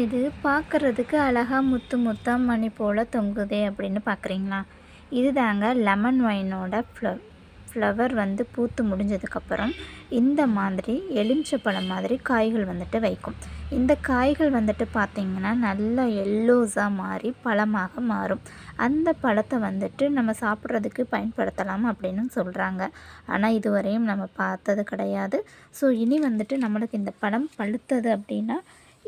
இது பார்க்குறதுக்கு அழகா முத்து முத்தா மணி போல் தொங்குதே அப்படின்னு பார்க்குறீங்களா? இதுதாங்க லெமன் ஒயினோட ஃப்ளவர் வந்து பூத்து முடிஞ்சதுக்கப்புறம் இந்த மாதிரி எலுமிச்சப்பழம் மாதிரி காய்கள் வந்துட்டு வைக்கும். இந்த காய்கள் வந்துட்டு பார்த்திங்கன்னா நல்லா எல்லோஸாக மாறி பழமாக மாறும். அந்த பழத்தை வந்துட்டு நம்ம சாப்பிட்றதுக்கு பயன்படுத்தலாம் அப்படின்னு சொல்கிறாங்க. ஆனால் இதுவரையும் நம்ம பார்த்தது கிடையாது. ஸோ இனி வந்துட்டு நம்மளுக்கு இந்த பழம் பழுத்தது அப்படின்னா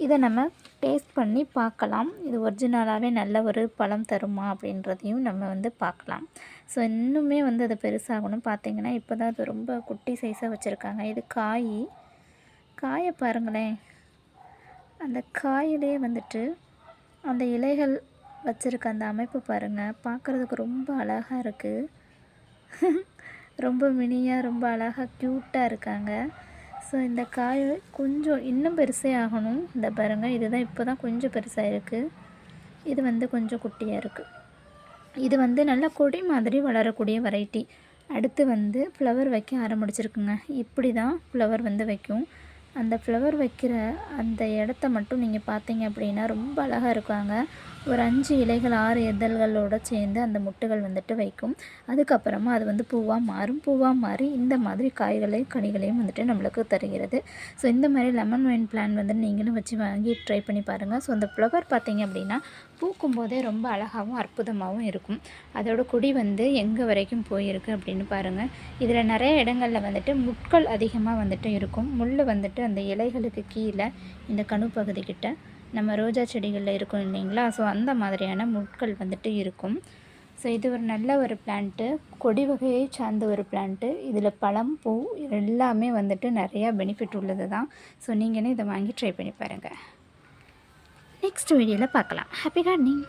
இதை நம்ம டேஸ்ட் பண்ணி பார்க்கலாம். இது ஒரிஜினலாகவே நல்ல ஒரு பழம் தருமா அப்படின்றதையும் நம்ம வந்து பார்க்கலாம். ஸோ இன்னுமே வந்து அது பெருசாகணும். பார்த்திங்கன்னா இப்போ தான் அது ரொம்ப குட்டி சைஸாக வச்சுருக்காங்க. இது காயை பாருங்களேன். அந்த காயிலே வந்துட்டு அந்த இலைகள் வச்சுருக்க அந்த அமைப்பு பாருங்கள், பார்க்குறதுக்கு ரொம்ப அழகாக இருக்குது. ரொம்ப மினியாக ரொம்ப அழகாக க்யூட்டாக இருக்காங்க. ஸோ இந்த காய் கொஞ்சம் இன்னும் பெருசே ஆகணும். இந்த பாருங்கள், இதுதான் இப்போ தான் கொஞ்சம் பெருசாக இருக்குது. இது வந்து கொஞ்சம் குட்டியாக இருக்குது. இது வந்து நல்லா கொடி மாதிரி வளரக்கூடிய வெரைட்டி. அடுத்து வந்து ஃப்ளவர் வைக்க ஆரம்பிச்சிருக்குங்க. இப்படி தான் ஃப்ளவர் வந்து வைக்கும். அந்த ஃப்ளவர் வைக்கிற அந்த இடத்த மட்டும் நீங்கள் பார்த்தீங்க அப்படின்னா ரொம்ப அழகாக இருக்காங்க. ஒரு 5 இலைகள் 6 இதழ்களோடு சேர்ந்து அந்த முட்டுகள் வந்துட்டு வைக்கும். அதுக்கப்புறமா அது வந்து பூவாக மாறி இந்த மாதிரி காய்களையும் கனிகளையும் வந்துட்டு நம்மளுக்கு தருகிறது. ஸோ இந்த மாதிரி லெமன் ஒயின் பிளான் வந்து நீங்களும் வச்சு வாங்கி ட்ரை பண்ணி பாருங்கள். ஸோ அந்த ஃப்ளவர் பார்த்தீங்க அப்படின்னா பூக்கும்போதே ரொம்ப அழகாகவும் அற்புதமாகவும் இருக்கும். அதோட கொடி வந்து எங்கே வரைக்கும் போயிருக்கு அப்படின்னு பாருங்கள். இதில் நிறைய இடங்களில் வந்துட்டு முட்கள் அதிகமாக வந்துட்டு இருக்கும். முள் வந்துட்டு அந்த இலைகளுக்கு கீழே இந்த கணு பகுதிக்கிட்ட நம்ம ரோஜா செடிகளில் இருக்கும் இல்லைங்களா? ஸோ அந்த மாதிரியான முட்கள் வந்துட்டு இருக்கும். ஸோ இது ஒரு நல்ல ஒரு பிளான்ட்டு, கொடி வகையை சார்ந்த ஒரு பிளான்ட்டு. இதில் பழம் பூ எல்லாமே வந்துட்டு நிறையா பெனிஃபிட் உள்ளது தான். ஸோ நீங்களே இதை வாங்கி ட்ரை பண்ணி பாருங்கள். நெக்ஸ்ட் வீடியோவில் பார்க்கலாம். Happy gardening.